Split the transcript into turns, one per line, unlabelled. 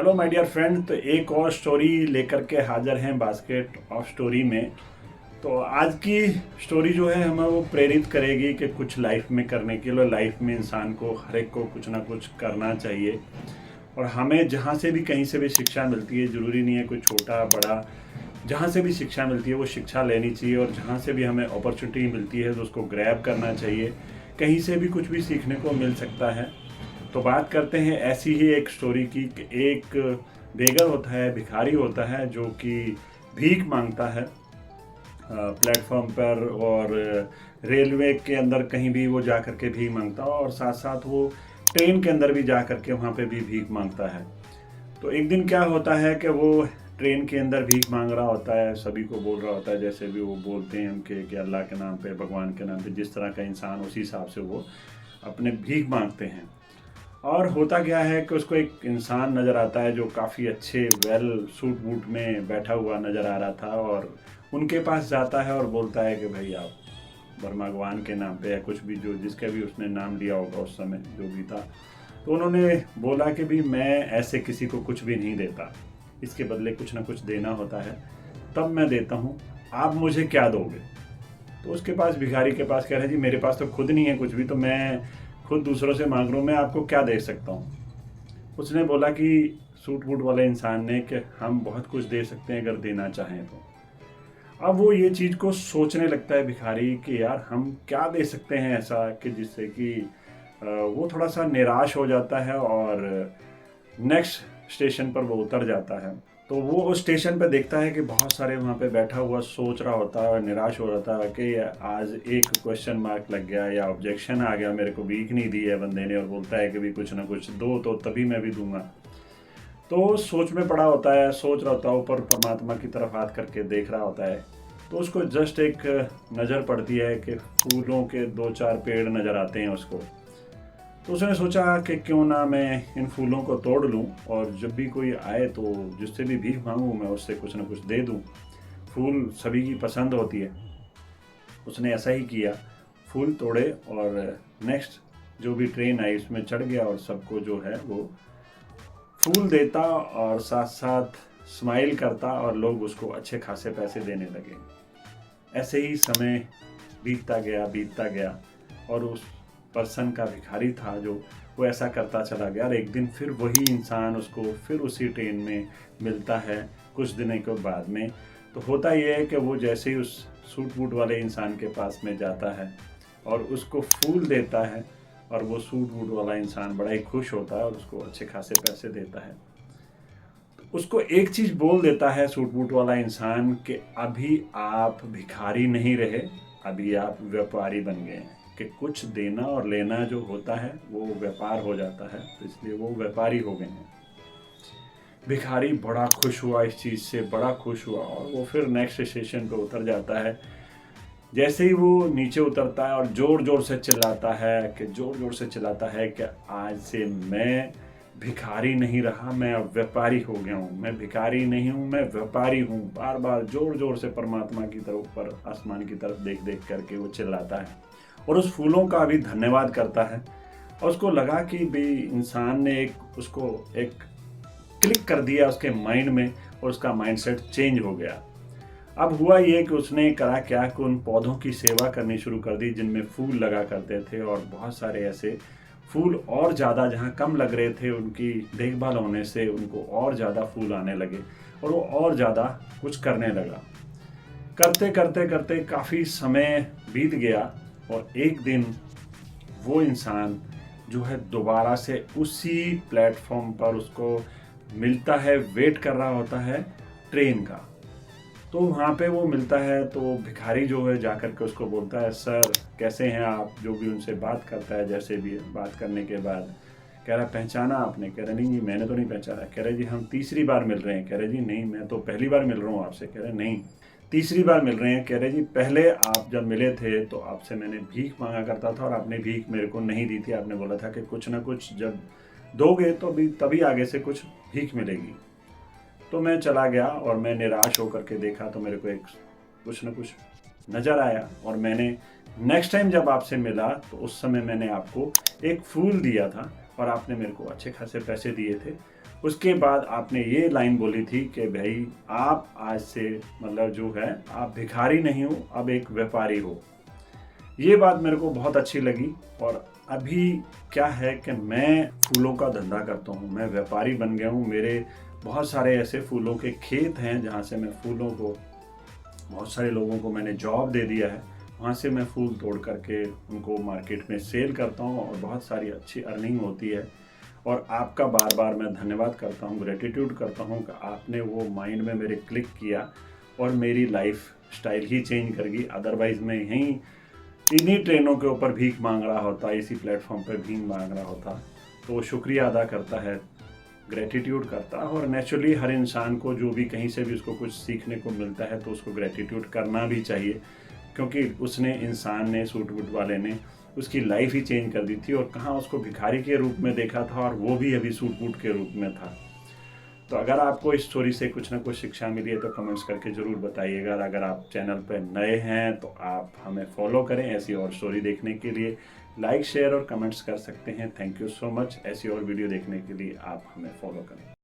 Hello my dear friend. तो एक और स्टोरी लेकर के हाजिर हैं बास्केट ऑफ स्टोरी में। तो आज की स्टोरी जो है हमें वो प्रेरित करेगी कि कुछ लाइफ में करने के लिए लाइफ में इंसान को हर एक को कुछ ना कुछ करना चाहिए। और हमें जहाँ से भी कहीं से भी शिक्षा मिलती है, ज़रूरी नहीं है कोई छोटा बड़ा, जहाँ से भी शिक्षा मिलती है वो शिक्षा लेनी चाहिए। और जहाँ से भी हमें अपॉर्चुनिटी मिलती है तो उसको ग्रैब करना चाहिए। कहीं से भी कुछ भी सीखने को मिल सकता है। तो बात करते हैं ऐसी ही एक स्टोरी की कि एक बेगर होता है, भिखारी होता है जो कि भीख मांगता है प्लेटफॉर्म पर, और रेलवे के अंदर कहीं भी वो जा करके भीख मांगता है, और साथ साथ वो ट्रेन के अंदर भी जा करके वहाँ पे भी भीख मांगता है। तो एक दिन क्या होता है कि वो ट्रेन के अंदर भीख मांग रहा होता है, सभी को बोल रहा होता है जैसे भी वो बोलते हैं उनके कि अल्लाह के नाम पे, भगवान के नाम पे, जिस तरह का इंसान उसी हिसाब से वो अपने भीख मांगते हैं। और होता क्या है कि उसको एक इंसान नज़र आता है जो काफ़ी अच्छे वेल सूट बूट में बैठा हुआ नज़र आ रहा था, और उनके पास जाता है और बोलता है कि भाई आप भगवान के नाम पे या कुछ भी, जो जिसका भी उसने नाम लिया होगा उस समय जो भी था, तो उन्होंने बोला कि भी मैं ऐसे किसी को कुछ भी नहीं देता, इसके बदले कुछ ना कुछ देना होता है, तब मैं देता हूँ, आप मुझे क्या दोगे। तो उसके पास, भिखारी के पास, कह रहा है जी मेरे पास तो खुद नहीं है कुछ भी, तो मैं खुद दूसरों से मांग रहा हूँ, मैं आपको क्या दे सकता हूँ। उसने बोला कि सूट बूट वाले इंसान ने कि हम बहुत कुछ दे सकते हैं अगर देना चाहें तो। अब वो ये चीज़ को सोचने लगता है भिखारी कि यार हम क्या दे सकते हैं ऐसा कि जिससे कि वो थोड़ा सा निराश हो जाता है, और नेक्स्ट स्टेशन पर वो उतर जाता है। तो वो उस स्टेशन पे देखता है कि बहुत सारे वहाँ पे बैठा हुआ सोच रहा होता है और निराश हो जाता है कि आज एक क्वेश्चन मार्क लग गया या ऑब्जेक्शन आ गया, मेरे को भीख नहीं दी है बंदे ने, और बोलता है कि भी कुछ ना कुछ दो तो तभी मैं भी दूंगा। तो सोच में पड़ा होता है, सोच रहा होता है, ऊपर परमात्मा की तरफ हाथ करके देख रहा होता है। तो उसको जस्ट एक नज़र पड़ती है कि फूलों के दो चार पेड़ नज़र आते हैं उसको। तो उसने सोचा कि क्यों ना मैं इन फूलों को तोड़ लूं, और जब भी कोई आए तो जिससे भी भीख मांगूं मैं उससे कुछ ना कुछ दे दूं। फूल सभी की पसंद होती है। उसने ऐसा ही किया, फूल तोड़े, और नेक्स्ट जो भी ट्रेन आई उसमें चढ़ गया, और सबको जो है वो फूल देता और साथ साथ स्माइल करता, और लोग उसको अच्छे खासे पैसे देने लगे। ऐसे ही समय बीतता गया, और उस पर्सन का, भिखारी था जो, वो ऐसा करता चला गया। और एक दिन फिर वही इंसान उसको फिर उसी ट्रेन में मिलता है कुछ दिनों के बाद में। तो होता यह है कि वो जैसे ही उस सूट बूट वाले इंसान के पास में जाता है और उसको फूल देता है, और वो सूट बूट वाला इंसान बड़ा ही खुश होता है और उसको अच्छे खासे पैसे देता है। तो उसको एक चीज़ बोल देता है सूट बूट वाला इंसान कि अभी आप भिखारी नहीं रहे, अभी आप व्यापारी बन गए हैं, कि कुछ देना और लेना जो होता है वो व्यापार हो जाता है, तो इसलिए वो व्यापारी हो गए हैं। भिखारी बड़ा खुश हुआ इस चीज़ से, बड़ा खुश हुआ, और वो फिर नेक्स्ट स्टेशन पे उतर जाता है। जैसे ही वो नीचे उतरता है और ज़ोर ज़ोर से चिल्लाता है कि आज से मैं भिखारी नहीं रहा, मैं अब व्यापारी हो गया हूँ, मैं भिखारी नहीं हूँ, मैं व्यापारी हूँ। बार बार ज़ोर ज़ोर से परमात्मा की तरफ, ऊपर आसमान की तरफ देख देख करके वो चिल्लाता है, और उस फूलों का भी धन्यवाद करता है। और उसको लगा कि भाई इंसान ने उसको एक क्लिक कर दिया उसके माइंड में, और उसका माइंडसेट चेंज हो गया। अब हुआ ये कि उसने करा क्या कि उन पौधों की सेवा करनी शुरू कर दी जिनमें फूल लगा करते थे, और बहुत सारे ऐसे फूल और ज़्यादा जहाँ कम लग रहे थे, उनकी देखभाल होने से उनको और ज़्यादा फूल आने लगे, और वो और ज़्यादा कुछ करने लगा। करते करते करते काफ़ी समय बीत गया, और एक दिन वो इंसान जो है दोबारा से उसी प्लेटफॉर्म पर उसको मिलता है, वेट कर रहा होता है ट्रेन का। तो वहाँ पे वो मिलता है, तो भिखारी जो है जा कर के उसको बोलता है, सर कैसे हैं आप, जो भी उनसे बात करता है। जैसे भी बात करने के बाद कह रहा, पहचाना आपने? कह रहे नहीं जी मैंने तो नहीं पहचाना। कह रहे जी हम तीसरी बार मिल रहे हैं। कह रहे जी नहीं मैं तो पहली बार मिल रहा हूँ आपसे। कह रहे नहीं तीसरी बार मिल रहे हैं। कह रहे जी पहले आप जब मिले थे तो आपसे मैंने भीख मांगा करता था, और आपने भीख मेरे को नहीं दी थी। आपने बोला था कि कुछ ना कुछ जब दोगे तो भी तभी आगे से कुछ भीख मिलेगी। तो मैं चला गया और मैं निराश होकर के देखा तो मेरे को एक कुछ न कुछ नज़र आया, और मैंने नेक्स्ट टाइम जब आपसे मिला तो उस समय मैंने आपको एक फूल दिया था, और आपने मेरे को अच्छे खासे पैसे दिए थे। उसके बाद आपने ये लाइन बोली थी कि भाई आप आज से मतलब जो है आप भिखारी नहीं हो, अब एक व्यापारी हो। ये बात मेरे को बहुत अच्छी लगी। और अभी क्या है कि मैं फूलों का धंधा करता हूँ, मैं व्यापारी बन गया हूँ। मेरे बहुत सारे ऐसे फूलों के खेत हैं जहाँ से मैं फूलों को, बहुत सारे लोगों को मैंने जॉब दे दिया है, वहाँ से मैं फूल तोड़ करके उनको मार्केट में सेल करता हूँ और बहुत सारी अच्छी अर्निंग होती है। और आपका बार बार मैं धन्यवाद करता हूँ, ग्रेटिट्यूड करता हूँ कि आपने वो माइंड में मेरे क्लिक किया और मेरी लाइफ स्टाइल ही चेंज कर गई। अदरवाइज़ मैं यहीं इन्हीं ट्रेनों के ऊपर भीख मांग रहा होता, इसी प्लेटफॉर्म पर भीख मांग रहा होता। तो वो शुक्रिया अदा करता है, ग्रेटिट्यूड करता है। और नेचुरली हर इंसान को जो भी कहीं से भी उसको कुछ सीखने को मिलता है तो उसको ग्रेटिट्यूड करना भी चाहिए, क्योंकि उसने, इंसान ने, सूट बूट वाले ने उसकी लाइफ ही चेंज कर दी थी। और कहाँ उसको भिखारी के रूप में देखा था और वो भी अभी सूट बूट के रूप में था। तो अगर आपको इस स्टोरी से कुछ ना कुछ शिक्षा मिली है तो कमेंट्स करके ज़रूर बताइएगा। अगर आप चैनल पर नए हैं तो आप हमें फॉलो करें। ऐसी और स्टोरी देखने के लिए लाइक, शेयर और कमेंट्स कर सकते हैं। Thank you so much. ऐसी और वीडियो देखने के लिए आप हमें फॉलो करें।